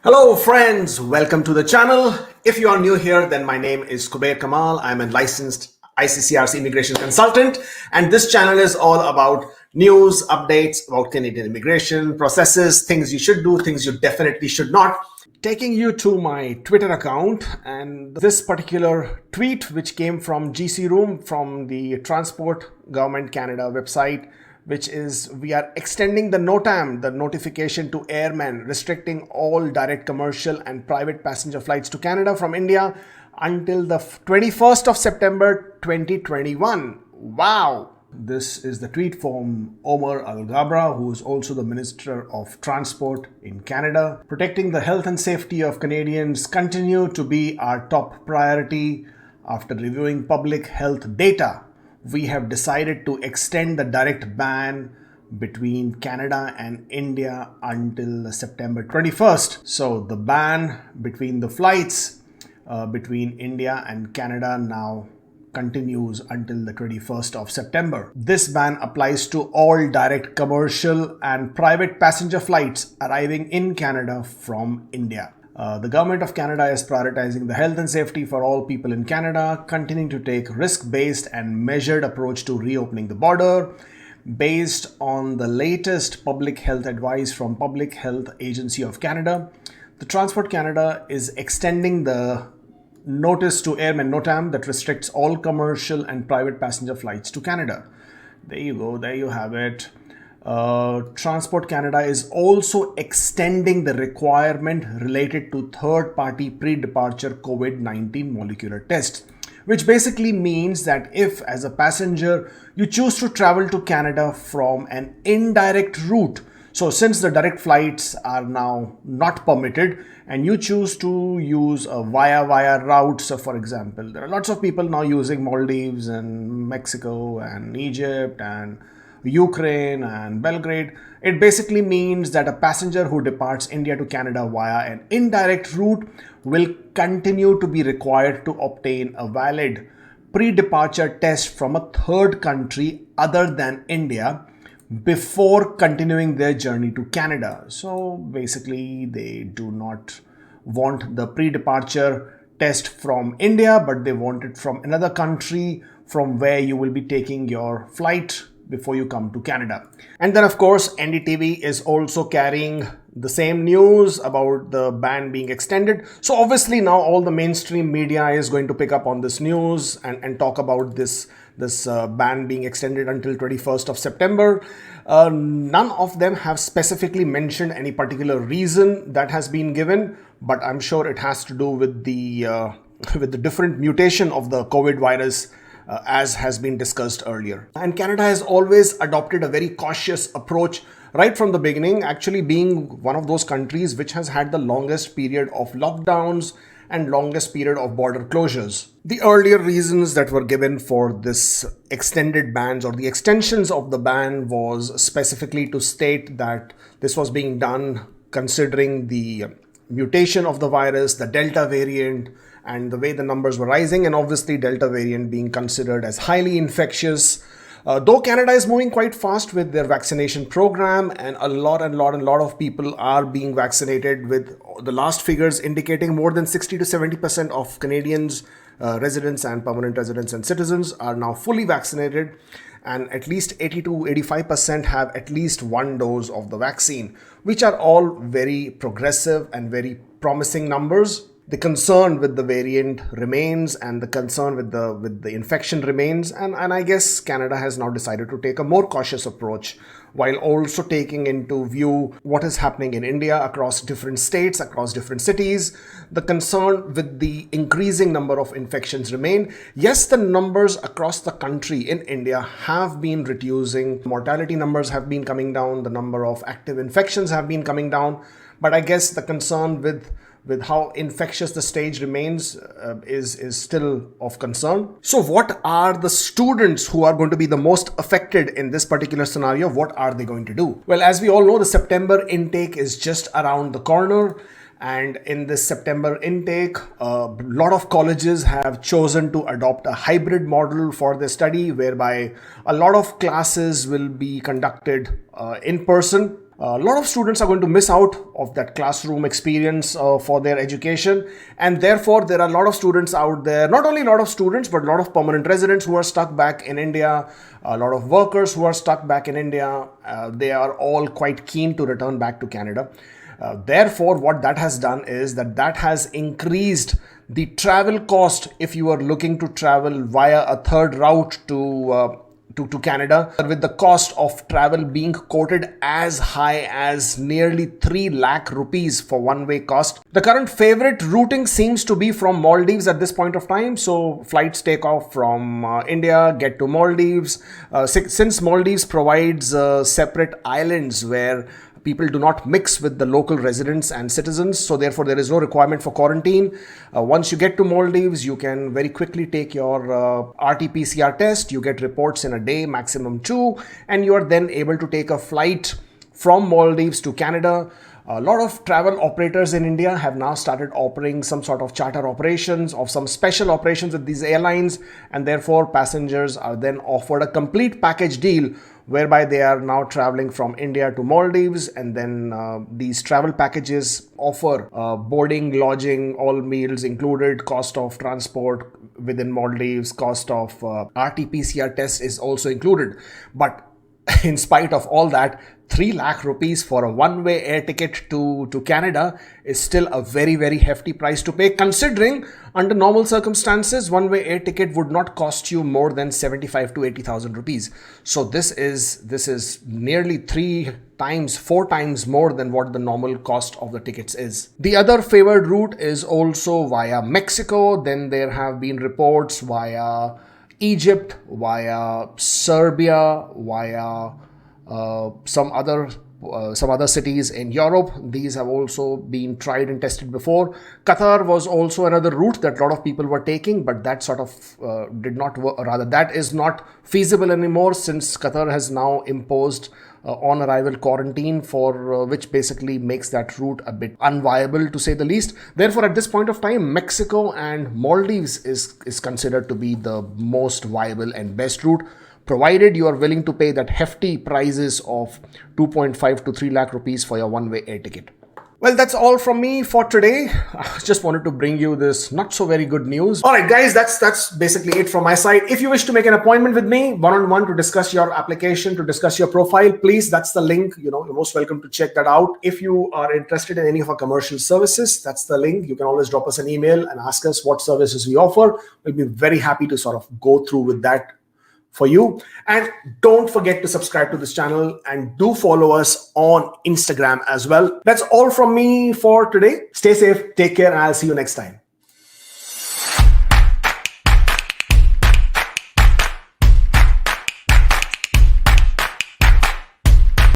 Hello friends, welcome to the channel. If you are new here, then my name is Kubeir Kamal. I'm a licensed ICCRC immigration consultant, and this channel is all about news, updates about Canadian immigration, processes, things you should do, things you definitely should not. Taking you to my Twitter account, and this particular tweet which came from GC Room from the Transport Government Canada website, which is we are extending the NOTAM, the notification to airmen, restricting all direct commercial and private passenger flights to Canada from India until the 21st of September 2021. Wow! This is the tweet from Omar Al-Gabra, who is also the Minister of Transport in Canada. Protecting the health and safety of Canadians continue to be our top priority. After reviewing public health data, we have decided to extend the direct ban between Canada and India until September 21st. So the ban between the flights between India and Canada now continues until the 21st of September. This ban applies to all direct commercial and private passenger flights arriving in Canada from India. The Government of Canada is prioritizing the health and safety for all people in Canada, continuing to take risk-based and measured approach to reopening the border. Based on the latest public health advice from Public Health Agency of Canada, the Transport Canada is extending the notice to airmen NOTAM that restricts all commercial and private passenger flights to Canada. There you go, there you have it. Transport Canada is also extending the requirement related to third-party pre-departure COVID-19 molecular tests, which basically means that if, as a passenger, you choose to travel to Canada from an indirect route, so since the direct flights are now not permitted and you choose to use a via route, so for example, there are lots of people now using Maldives and Mexico and Egypt and Ukraine and Belgrade. It basically means that a passenger who departs India to Canada via an indirect route will continue to be required to obtain a valid pre-departure test from a third country other than India before continuing their journey to Canada. So basically they do not want the pre-departure test from India, but they want it from another country from where you will be taking your flight before you come to Canada. And then of course NDTV is also carrying the same news about the ban being extended. So obviously now all the mainstream media is going to pick up on this news and talk about this ban being extended until 21st of September. None of them have specifically mentioned any particular reason that has been given, but I'm sure it has to do with the different mutation of the COVID virus, as has been discussed earlier. And Canada has always adopted a very cautious approach right from the beginning, actually being one of those countries which has had the longest period of lockdowns and longest period of border closures. The earlier reasons that were given for this extended bans or the extensions of the ban was specifically to state that this was being done considering the mutation of the virus, the Delta variant, and the way the numbers were rising, and obviously Delta variant being considered as highly infectious. Though Canada is moving quite fast with their vaccination program, and a lot of people are being vaccinated, with the last figures indicating more than 60 to 70% of Canadians, residents and permanent residents and citizens are now fully vaccinated, and at least 80 to 85% have at least one dose of the vaccine, which are all very progressive and very promising numbers. The concern with the variant remains, and the concern with the infection remains, and I guess Canada has now decided to take a more cautious approach while also taking into view what is happening in India across different states, across different cities. The concern with the increasing number of infections remain. Yes, the numbers across the country in India have been reducing. Mortality numbers have been coming down. The number of active infections have been coming down. But I guess the concern with how infectious the stage remains is still of concern. So what are the students who are going to be the most affected in this particular scenario? What are they going to do? Well, as we all know, the September intake is just around the corner. And in this September intake, a lot of colleges have chosen to adopt a hybrid model for their study, whereby a lot of classes will be conducted in person. A lot of students are going to miss out of that classroom experience for their education, and therefore there are a lot of students out there, not only a lot of students, but a lot of permanent residents who are stuck back in India, a lot of workers who are stuck back in India. They are all quite keen to return back to Canada. Therefore, what that has done is that has increased the travel cost if you are looking to travel via a third route to Canada, with the cost of travel being quoted as high as nearly 3 lakh rupees for one-way cost. The current favorite routing seems to be from Maldives at this point of time. So flights take off from India, get to Maldives. Since Maldives provides separate islands where people do not mix with the local residents and citizens, so therefore there is no requirement for quarantine. Once you get to Maldives, you can very quickly take your RT-PCR test. You get reports in a day, maximum 2, and you are then able to take a flight from Maldives to Canada. A lot of travel operators in India have now started offering some sort of charter operations or some special operations with these airlines, and therefore passengers are then offered a complete package deal whereby they are now traveling from India to Maldives, and then these travel packages offer boarding, lodging, all meals included, cost of transport within Maldives, cost of RT-PCR test is also included. But in spite of all that, 3 lakh rupees for a one-way air ticket to Canada is still a very, very hefty price to pay, considering under normal circumstances, one-way air ticket would not cost you more than 75 to 80,000 rupees. So this is nearly 4 times more than what the normal cost of the tickets is. The other favored route is also via Mexico. Then there have been reports via Egypt, via Serbia, via some other cities in Europe. These have also been tried and tested before. Qatar was also another route that a lot of people were taking, but that sort of did not work. Rather, that is not feasible anymore, since Qatar has now imposed on arrival quarantine, for which basically makes that route a bit unviable, to say the least. Therefore, at this point of time, Mexico and Maldives is considered to be the most viable and best route, provided you are willing to pay that hefty prices of 2.5 to 3 lakh rupees for your one-way air ticket. Well, that's all from me for today. I just wanted to bring you this not so very good news. All right, guys, that's basically it from my side. If you wish to make an appointment with me one-on-one to discuss your application, to discuss your profile, please, that's the link. You're most welcome to check that out. If you are interested in any of our commercial services, that's the link. You can always drop us an email and ask us what services we offer. We'll be very happy to sort of go through with that for you. And don't forget to subscribe to this channel, and do follow us on Instagram as well. That's all from me for today. Stay safe, take care, and I'll see you next time.